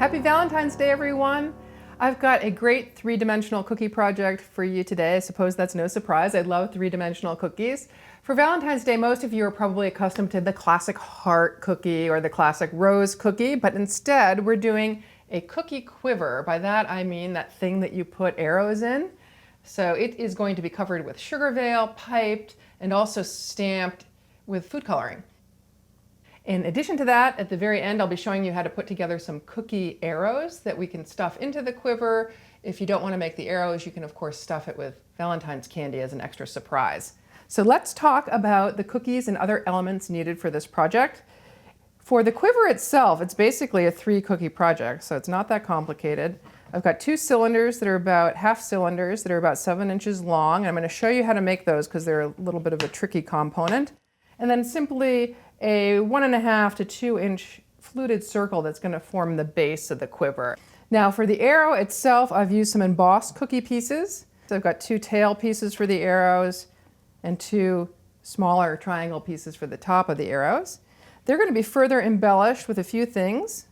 Happy Valentine's Day, everyone! I've got a great three-dimensional cookie project for you today. I suppose that's no surprise. I love three-dimensional cookies. For Valentine's Day, most of you are probably accustomed to the classic heart cookie or the classic rose cookie, but instead we're doing a cookie quiver. By that I mean that thing that you put arrows in. So it is going to be covered with SugarVeil, piped, and also stamped with food coloring. In addition to that, at the very end, I'll be showing you how to put together some cookie arrows that we can stuff into the quiver. If you don't want to make the arrows, you can of course stuff it with Valentine's candy as an extra surprise. So let's talk about the cookies and other elements needed for this project. For the quiver itself, it's basically a 3-cookie project, so it's not that complicated. I've got 2 cylinders that are about half cylinders that are about 7 inches long. I'm going to show you how to make those because they're a little bit of a tricky component. And then simply a 1.5 to 2 inch fluted circle that's going to form the base of the quiver. Now for the arrow itself, I've used some embossed cookie pieces. So I've got 2 tail pieces for the arrows and 2 smaller triangle pieces for the top of the arrows. They're going to be further embellished with a few things.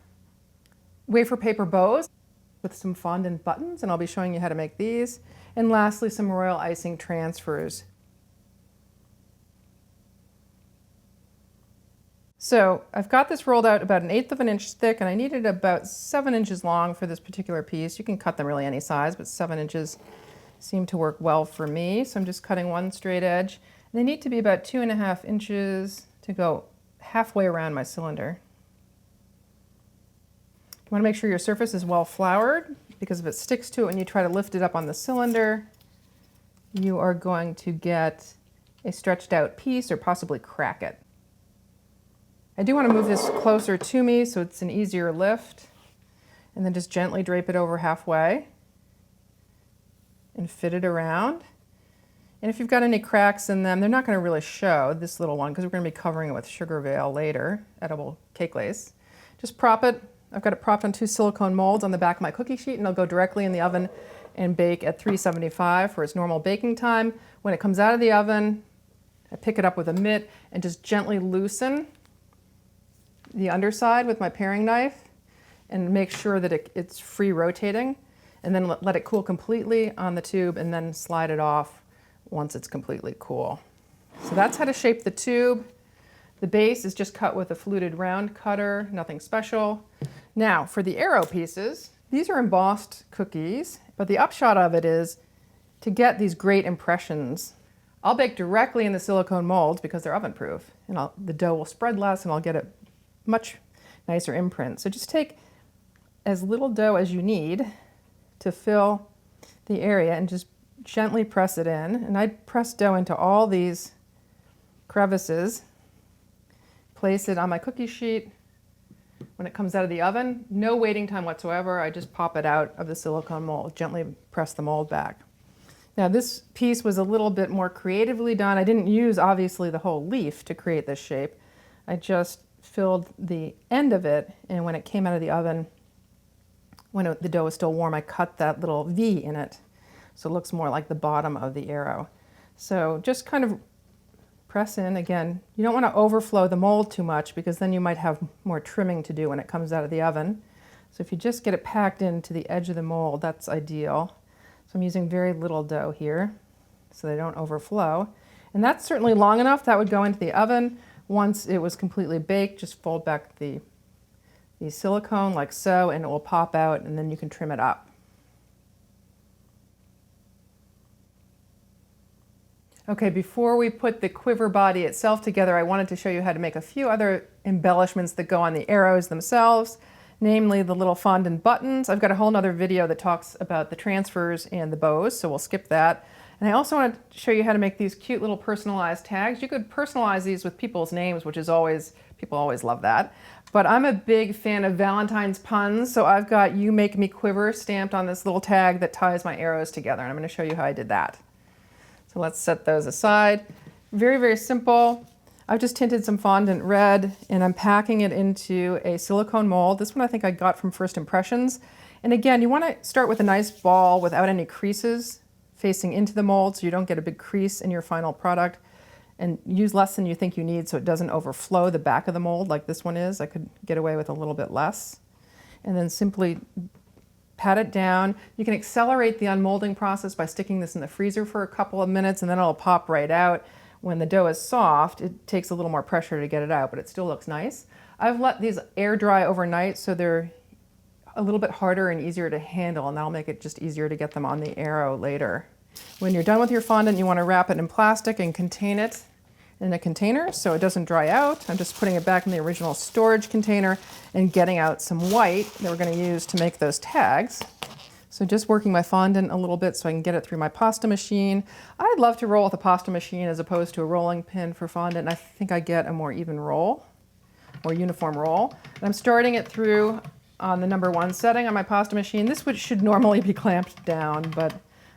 Wafer paper bows with some fondant buttons, and I'll be showing you how to make these. And lastly, some royal icing transfers. So I've got this rolled out about 1/8 of an inch thick, and I needed about 7 inches long for this particular piece. You can cut them really any size, but 7 inches seemed to work well for me. So I'm just cutting one straight edge. They need to be about 2.5 inches to go halfway around my cylinder. You want to make sure your surface is well floured, because if it sticks to it when you try to lift it up on the cylinder, you are going to get a stretched out piece or possibly crack it. I do want to move this closer to me so it's an easier lift, and then just gently drape it over halfway and fit it around. And if you've got any cracks in them, they're not going to really show, this little one, because we're going to be covering it with SugarVeil later, edible cake lace. Just prop it. I've got it propped on 2 silicone molds on the back of my cookie sheet, and I'll go directly in the oven and bake at 375 for its normal baking time. When it comes out of the oven, I pick it up with a mitt and just gently loosen the underside with my paring knife and make sure that it's free rotating, and then let it cool completely on the tube and then slide it off once it's completely cool. So that's how to shape the tube. The base is just cut with a fluted round cutter, nothing special. Now for the arrow pieces, these are embossed cookies, but the upshot of it is to get these great impressions. I'll bake directly in the silicone molds because they're oven proof, and the dough will spread less and I'll get a much nicer imprint. So just take as little dough as you need to fill the area and just gently press it in. And I press dough into all these crevices, place it on my cookie sheet. When it comes out of the oven, no waiting time whatsoever. I just pop it out of the silicone mold, gently press the mold back. Now this piece was a little bit more creatively done. I didn't use obviously the whole leaf to create this shape. I just filled the end of it, and when it came out of the oven, when the dough was still warm, I cut that little V in it so it looks more like the bottom of the arrow. So just kind of press in. Again, you don't want to overflow the mold too much because then you might have more trimming to do when it comes out of the oven. So if you just get it packed into the edge of the mold, that's ideal. So I'm using very little dough here so they don't overflow. And that's certainly long enough. That would go into the oven. Once it was completely baked, just fold back the silicone like so, and it will pop out, and then you can trim it up. Okay, before we put the quiver body itself together, I wanted to show you how to make a few other embellishments that go on the arrows themselves, namely the little fondant buttons. I've got a whole nother video that talks about the transfers and the bows, so we'll skip that. And I also want to show you how to make these cute little personalized tags. You could personalize these with people's names, which is always, people always love that. But I'm a big fan of Valentine's puns, so I've got "You Make Me Quiver" stamped on this little tag that ties my arrows together, and I'm going to show you how I did that. So let's set those aside. Very, very simple. I've just tinted some fondant red, and I'm packing it into a silicone mold. This one I think I got from First Impressions. And again, you want to start with a nice ball without any creases facing into the mold so you don't get a big crease in your final product. and use less than you think you need so it doesn't overflow the back of the mold like this one is. I could get away with a little bit less. and then simply pat it down. You can accelerate the unmolding process by sticking this in the freezer for a couple of minutes, and then it'll pop right out. When the dough is soft, it takes a little more pressure to get it out, but it still looks nice. I've let these air dry overnight so they're a little bit harder and easier to handle, and that'll make it just easier to get them on the arrow later. When you're done with your fondant, you want to wrap it in plastic and contain it in a container so it doesn't dry out. I'm just putting it back in the original storage container and getting out some white that we're going to use to make those tags. So just working my fondant a little bit so I can get it through my pasta machine. I'd love to roll with a pasta machine as opposed to a rolling pin for fondant, and I think I get a more even roll or uniform roll. And I'm starting it through on the number 1 setting on my pasta machine. This should normally be clamped down, but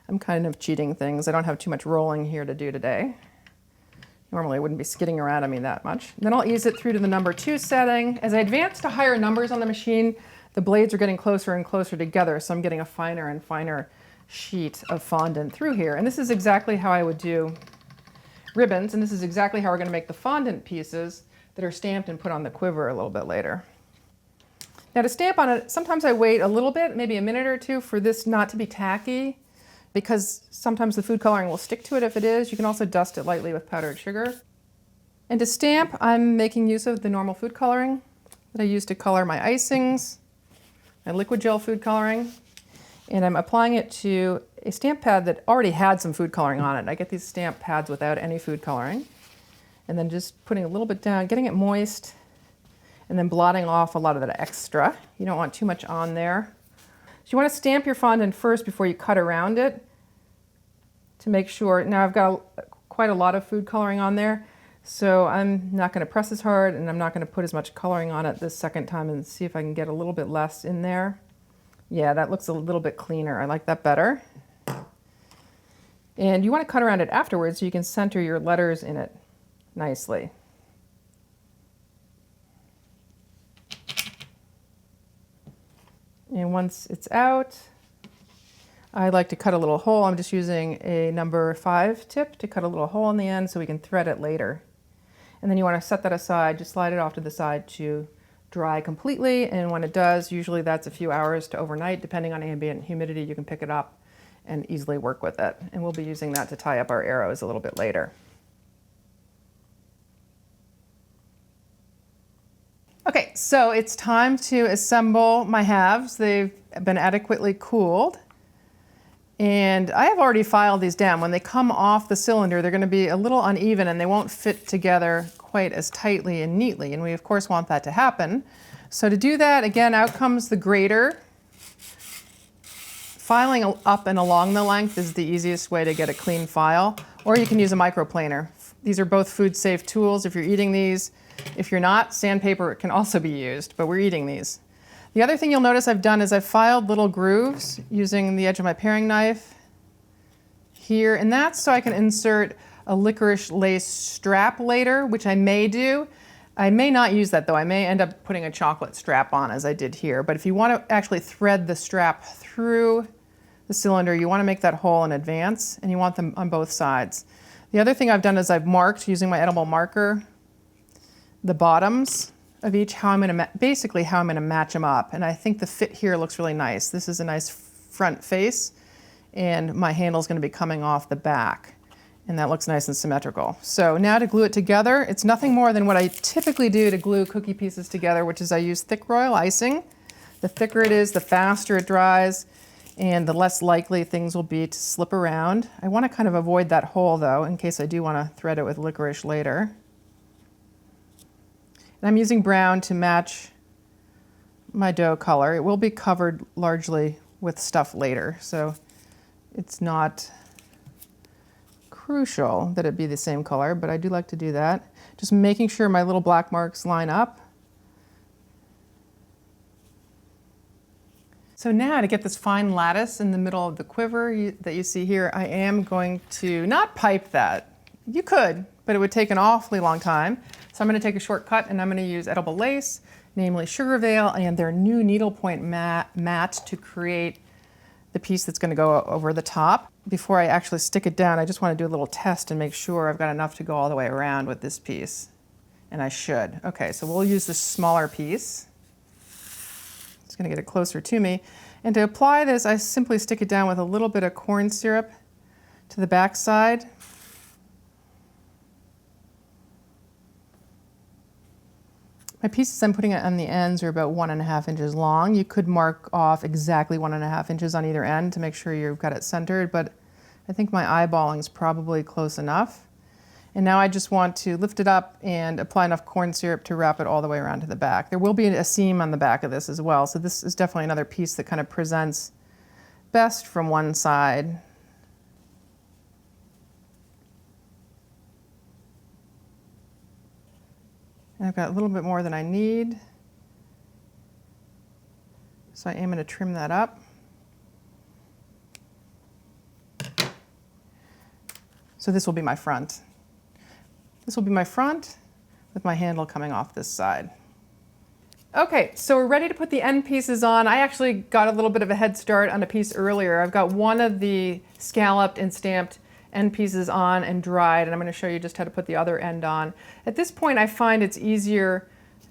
I'm kind of cheating things. I don't have too much rolling here to do today. Normally I wouldn't be skidding around on me that much. And then I'll ease it through to the number 2 setting. As I advance to higher numbers on the machine, the blades are getting closer and closer together, so I'm getting a finer and finer sheet of fondant through here. And this is exactly how I would do ribbons, and this is exactly how we're going to make the fondant pieces that are stamped and put on the quiver a little bit later. Now to stamp on it, sometimes I wait a little bit, maybe a minute or two, for this not to be tacky, because sometimes the food coloring will stick to it if it is. You can also dust it lightly with powdered sugar. And to stamp, I'm making use of the normal food coloring that I use to color my icings, my liquid gel food coloring, and I'm applying it to a stamp pad that already had some food coloring on it. I get these stamp pads without any food coloring, and then just putting a little bit down, getting it moist, and then blotting off a lot of that extra. You don't want too much on there. So you want to stamp your fondant first before you cut around it to make sure. Now I've got quite a lot of food coloring on there, so I'm not going to press as hard, and I'm not going to put as much coloring on it this second time, and see if I can get a little bit less in there. Yeah, that looks a little bit cleaner. I like that better. And you want to cut around it afterwards so you can center your letters in it nicely. And once it's out, I like to cut a little hole. I'm just using a number 5 tip to cut a little hole in the end so we can thread it later. And then you want to set that aside, just slide it off to the side to dry completely. And when it does, usually that's a few hours to overnight. Depending on ambient humidity, you can pick it up and easily work with it. And we'll be using that to tie up our arrows a little bit later. Okay, so it's time to assemble my halves. They've been adequately cooled. And I have already filed these down. When they come off the cylinder, they're going to be a little uneven and they won't fit together quite as tightly and neatly. And we of course want that to happen. So to do that, again, out comes the grater. Filing up and along the length is the easiest way to get a clean file, or you can use a microplaner. These are both food-safe tools if you're eating these. If you're not, sandpaper can also be used, but we're eating these. The other thing you'll notice I've done is I've filed little grooves using the edge of my paring knife here, and that's so I can insert a licorice lace strap later, which I may do. I may not use that though. I may end up putting a chocolate strap on as I did here, but if you want to actually thread the strap through the cylinder, you want to make that hole in advance, and you want them on both sides. The other thing I've done is I've marked using my edible marker the bottoms of each, basically how I'm going to match them up. And I think the fit here looks really nice. This is a nice front face, and my handle is going to be coming off the back. And that looks nice and symmetrical. So now to glue it together, it's nothing more than what I typically do to glue cookie pieces together, which is I use thick royal icing. The thicker it is, the faster it dries, and the less likely things will be to slip around. I want to kind of avoid that hole though, in case I do want to thread it with licorice later. And I'm using brown to match my dough color. It will be covered largely with stuff later, so it's not crucial that it be the same color, but I do like to do that. Just making sure my little black marks line up. So now to get this fine lattice in the middle of the quiver that you see here, I am going to not pipe that. You could, but it would take an awfully long time. So I'm going to take a shortcut, and I'm going to use edible lace, namely SugarVeil, and their new needlepoint mat to create the piece that's going to go over the top. Before I actually stick it down, I just want to do a little test and make sure I've got enough to go all the way around with this piece. And I should. Okay, so we'll use this smaller piece Just gonna get it closer to me. And to apply this, I simply stick it down with a little bit of corn syrup to the back side. My pieces I'm putting it on the ends are about 1.5 inches long. You could mark off exactly 1.5 inches on either end to make sure you've got it centered, but I think my eyeballing is probably close enough. And now I just want to lift it up and apply enough corn syrup to wrap it all the way around to the back. There will be a seam on the back of this as well, so this is definitely another piece that kind of presents best from one side. And I've got a little bit more than I need, so I am going to trim that up. So this will be my front. This will be my front with my handle coming off this side. Okay, so we're ready to put the end pieces on. I actually got a little bit of a head start on a piece earlier. I've got one of the scalloped and stamped end pieces on and dried, and I'm going to show you just how to put the other end on. At this point, I find it's easier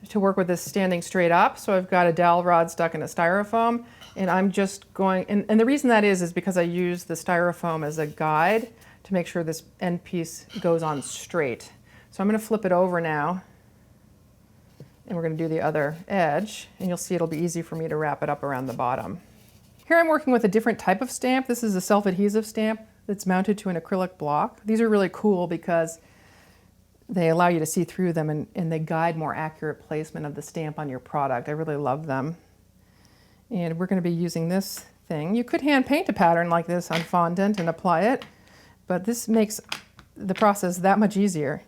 to work with this standing straight up, so I've got a dowel rod stuck in a styrofoam, and I'm just going, and the reason that is because I use the styrofoam as a guide to make sure this end piece goes on straight. So I'm going to flip it over now, and we're going to do the other edge, and you'll see it'll be easy for me to wrap it up around the bottom. Here I'm working with a different type of stamp. This is a self-adhesive stamp that's mounted to an acrylic block. These are really cool because they allow you to see through them, and they guide more accurate placement of the stamp on your product. I really love them. And we're going to be using this thing. You could hand paint a pattern like this on fondant and apply it, but this makes the process that much easier.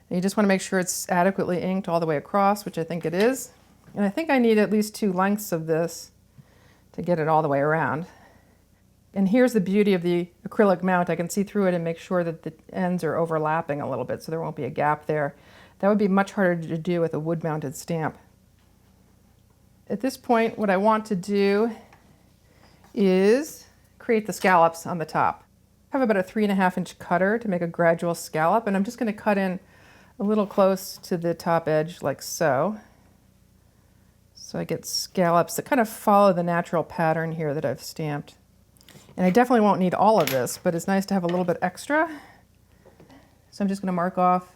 And you just want to make sure it's adequately inked all the way across, which I think it is. And I think I need at least 2 lengths of this to get it all the way around. And here's the beauty of the acrylic mount. I can see through it and make sure that the ends are overlapping a little bit so there won't be a gap there. That would be much harder to do with a wood-mounted stamp. At this point, what I want to do is create the scallops on the top. I have about a 3.5 inch cutter to make a gradual scallop, and I'm just going to cut in a little close to the top edge like so. So I get scallops that kind of follow the natural pattern here that I've stamped. And I definitely won't need all of this, but it's nice to have a little bit extra. So I'm just going to mark off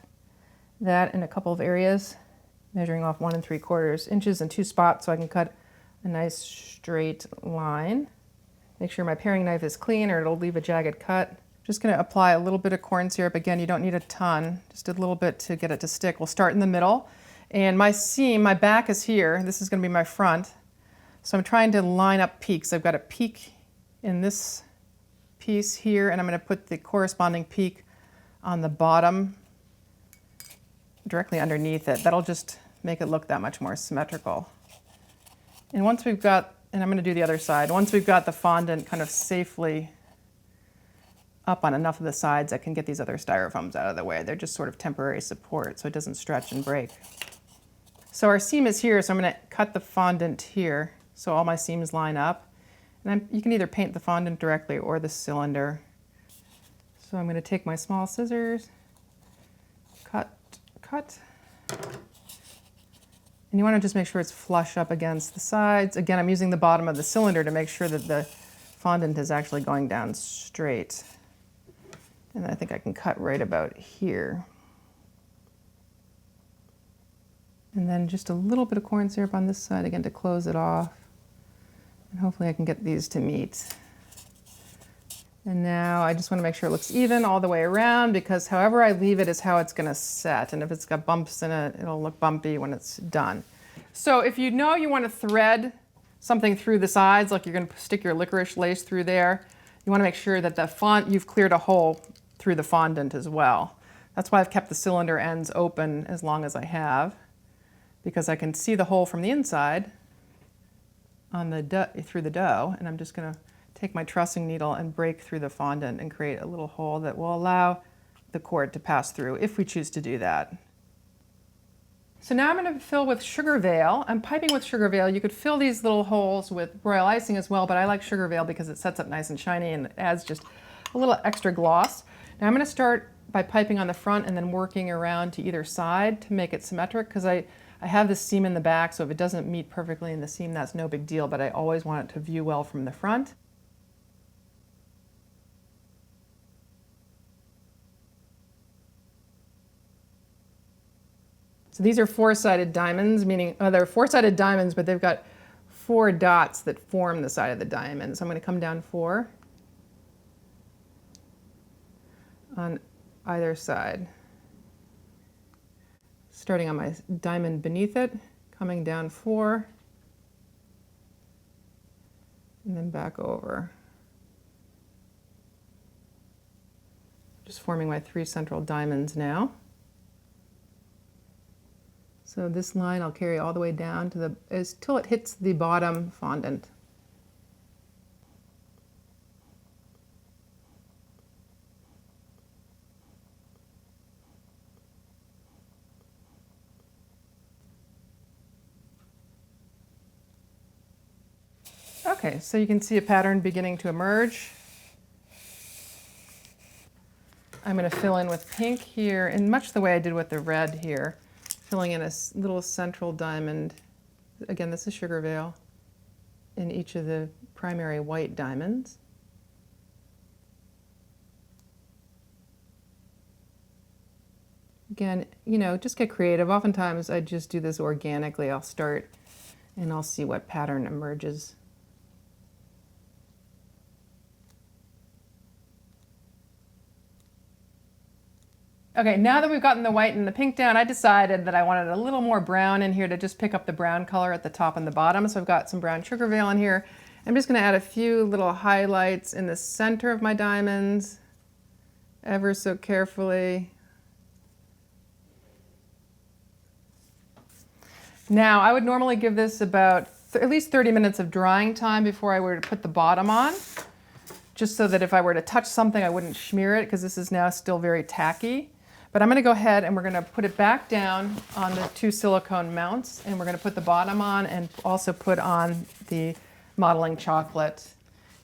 that in a couple of areas, measuring off 1 3/4 inches in 2 spots so I can cut a nice straight line. Make sure my paring knife is clean or it'll leave a jagged cut. Just going to apply a little bit of corn syrup. Again, you don't need a ton, just a little bit to get it to stick. We'll start in the middle. And my seam, my back is here. This is going to be my front. So I'm trying to line up peaks. I've got a peak in this piece here, and I'm going to put the corresponding peak on the bottom directly underneath it. That'll just make it look that much more symmetrical. And once we've got, and I'm going to do the other side, once we've got the fondant kind of safely up on enough of the sides, I can get these other styrofoams out of the way. They're just sort of temporary support so it doesn't stretch and break. So our seam is here, so I'm going to cut the fondant here so all my seams line up. And you can either paint the fondant directly or the cylinder. So I'm going to take my small scissors, cut. And you want to just make sure it's flush up against the sides. Again, I'm using the bottom of the cylinder to make sure that the fondant is actually going down straight. And I think I can cut right about here. And then just a little bit of corn syrup on this side, again, to close it off. And hopefully I can get these to meet. And now I just want to make sure it looks even all the way around, because however I leave it is how it's going to set. And if it's got bumps in it, it'll look bumpy when it's done. So if you know you want to thread something through the sides, like you're going to stick your licorice lace through there, you want to make sure that you've cleared a hole through the fondant as well. That's why I've kept the cylinder ends open as long as I have, because I can see the hole from the inside on the through the dough, and I'm just going to take my trussing needle and break through the fondant and create a little hole that will allow the cord to pass through if we choose to do that. So now I'm going to fill with SugarVeil. I'm piping with SugarVeil. You could fill these little holes with royal icing as well, but I like SugarVeil because it sets up nice and shiny and adds just a little extra gloss. Now I'm going to start by piping on the front and then working around to either side to make it symmetric, because I I have this seam in the back, so if it doesn't meet perfectly in the seam, that's no big deal, but I always want it to view well from the front. So these are four-sided diamonds, meaning they're four-sided diamonds, but they've got 4 dots that form the side of the diamond. So I'm going to come down 4 on either side. Starting on my diamond beneath it, coming down 4, and then back over. Just forming my 3 central diamonds now. So this line I'll carry all the way down to till it hits the bottom fondant. Okay, so you can see a pattern beginning to emerge. I'm going to fill in with pink here, in much the way I did with the red here, filling in a little central diamond. Again, this is SugarVeil in each of the primary white diamonds. Again, you know, just get creative. Oftentimes I just do this organically. I'll start and I'll see what pattern emerges. Okay, now that we've gotten the white and the pink down, I decided that I wanted a little more brown in here to just pick up the brown color at the top and the bottom. So I've got some brown SugarVeil in here. I'm just going to add a few little highlights in the center of my diamonds, ever so carefully. Now, I would normally give this about at least 30 minutes of drying time before I were to put the bottom on, just so that if I were to touch something, I wouldn't smear it, because this is now still very tacky. But I'm going to go ahead and we're going to put it back down on the 2 silicone mounts, and we're going to put the bottom on and also put on the modeling chocolate.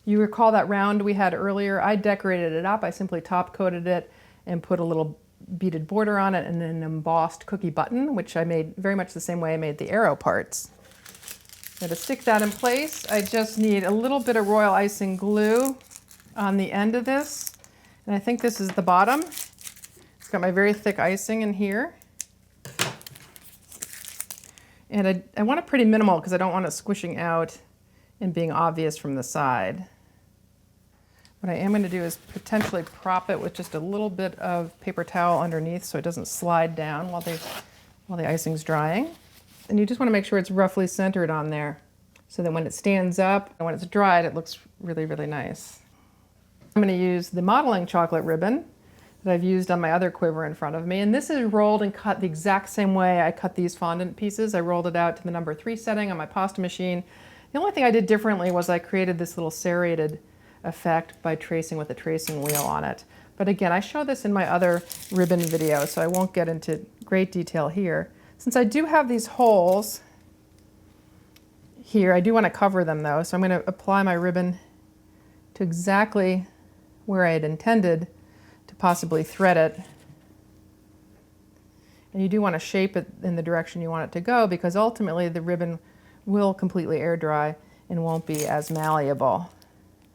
You recall that round we had earlier? I decorated it up. I simply top coated it and put a little beaded border on it and an embossed cookie button, which I made very much the same way I made the arrow parts. Now to stick that in place, I just need a little bit of royal icing glue on the end of this. And I think this is the bottom. It's got my very thick icing in here. And I want it pretty minimal because I don't want it squishing out and being obvious from the side. What I am going to do is potentially prop it with just a little bit of paper towel underneath so it doesn't slide down while the icing's drying. And you just want to make sure it's roughly centered on there so that when it stands up and when it's dried, it looks really, really nice. I'm going to use the modeling chocolate ribbon that I've used on my other quiver in front of me. And this is rolled and cut the exact same way I cut these fondant pieces. I rolled it out to the number 3 setting on my pasta machine. The only thing I did differently was I created this little serrated effect by tracing with a tracing wheel on it. But again, I show this in my other ribbon video, so I won't get into great detail here. Since I do have these holes here, I do want to cover them though, so I'm going to apply my ribbon to exactly where I had intended to possibly thread it. And you do want to shape it in the direction you want it to go, because ultimately the ribbon will completely air dry and won't be as malleable.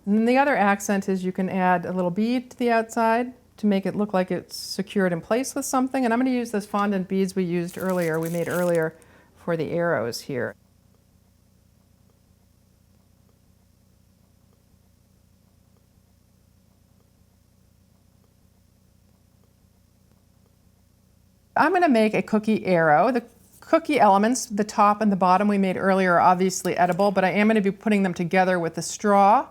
And then the other accent is you can add a little bead to the outside to make it look like it's secured in place with something. And I'm going to use those fondant beads we made earlier for the arrows here. I'm going to make a cookie arrow. The cookie elements, the top and the bottom we made earlier, are obviously edible, but I am going to be putting them together with the straw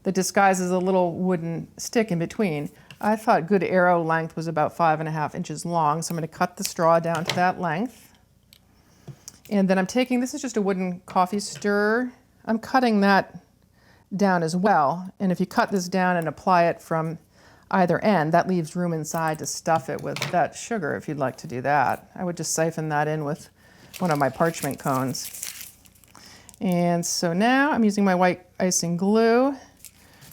that disguises a little wooden stick in between. I thought good arrow length was about 5.5 inches long, so I'm going to cut the straw down to that length. And then I'm taking, this is just a wooden coffee stirrer. I'm cutting that down as well. And if you cut this down and apply it from either end, that leaves room inside to stuff it with that sugar if you'd like to do that. I would just siphon that in with one of my parchment cones. And so now I'm using my white icing glue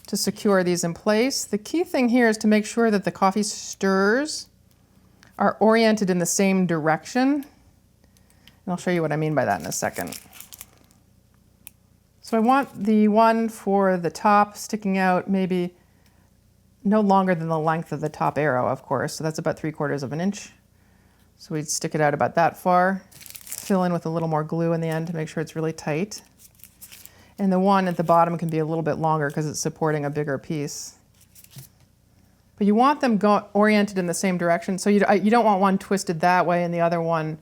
to secure these in place. The key thing here is to make sure that the coffee stirrers are oriented in the same direction. I'll show you what I mean by that in a second. So I want the one for the top sticking out maybe no longer than the length of the top arrow, of course. So that's about 3/4 of an inch. So we'd stick it out about that far. Fill in with a little more glue in the end to make sure it's really tight. And the one at the bottom can be a little bit longer because it's supporting a bigger piece. But you want them oriented in the same direction. So you don't want one twisted that way and the other one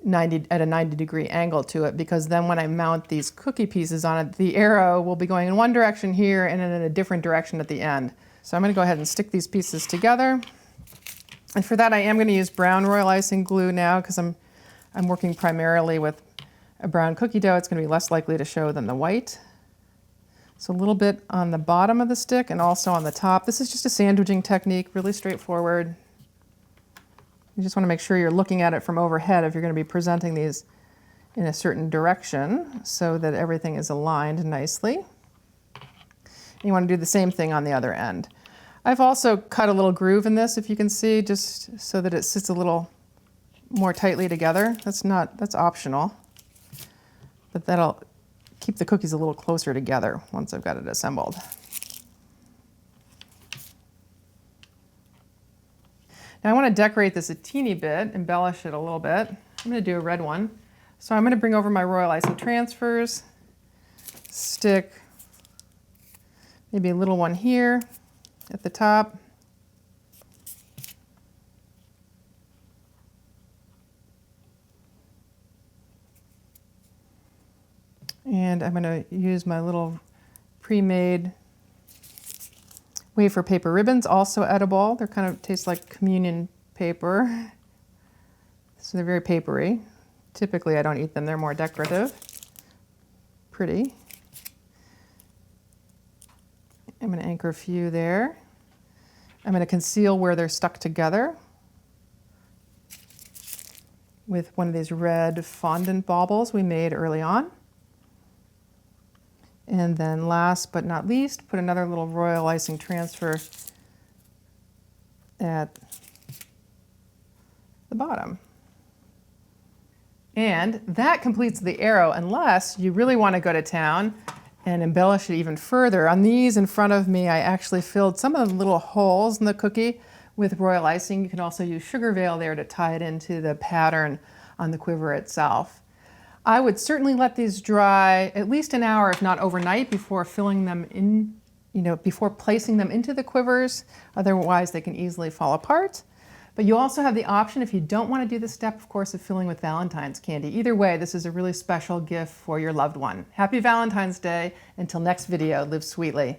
at a 90-degree angle to it, because then when I mount these cookie pieces on it, the arrow will be going in one direction here and then in a different direction at the end. So I'm going to go ahead and stick these pieces together. And for that I am going to use brown royal icing glue now, because I'm working primarily with a brown cookie dough. It's going to be less likely to show than the white. So a little bit on the bottom of the stick and also on the top. This is just a sandwiching technique, really straightforward. You just want to make sure you're looking at it from overhead if you're going to be presenting these in a certain direction so that everything is aligned nicely. And you want to do the same thing on the other end. I've also cut a little groove in this, if you can see, just so that it sits a little more tightly together. That's optional, but that'll keep the cookies a little closer together once I've got it assembled. Now I want to decorate this a teeny bit, embellish it a little bit. I'm going to do a red one. So I'm going to bring over my royal icing transfers, stick maybe a little one here at the top. And I'm going to use my little pre-made wafer paper ribbons, also edible. They're kind of taste like communion paper. So they're very papery. Typically I don't eat them, they're more decorative. Pretty. I'm going to anchor a few there. I'm going to conceal where they're stuck together with one of these red fondant baubles we made early on. And then last but not least, put another little royal icing transfer at the bottom. And that completes the arrow, unless you really want to go to town and embellish it even further. On these in front of me, I actually filled some of the little holes in the cookie with royal icing. You can also use SugarVeil there to tie it into the pattern on the quiver itself. I would certainly let these dry at least an hour, if not overnight, before filling them in, before placing them into the quivers. Otherwise, they can easily fall apart. But you also have the option, if you don't want to do the step, of course, of filling with Valentine's candy. Either way, this is a really special gift for your loved one. Happy Valentine's Day. Until next video, live sweetly.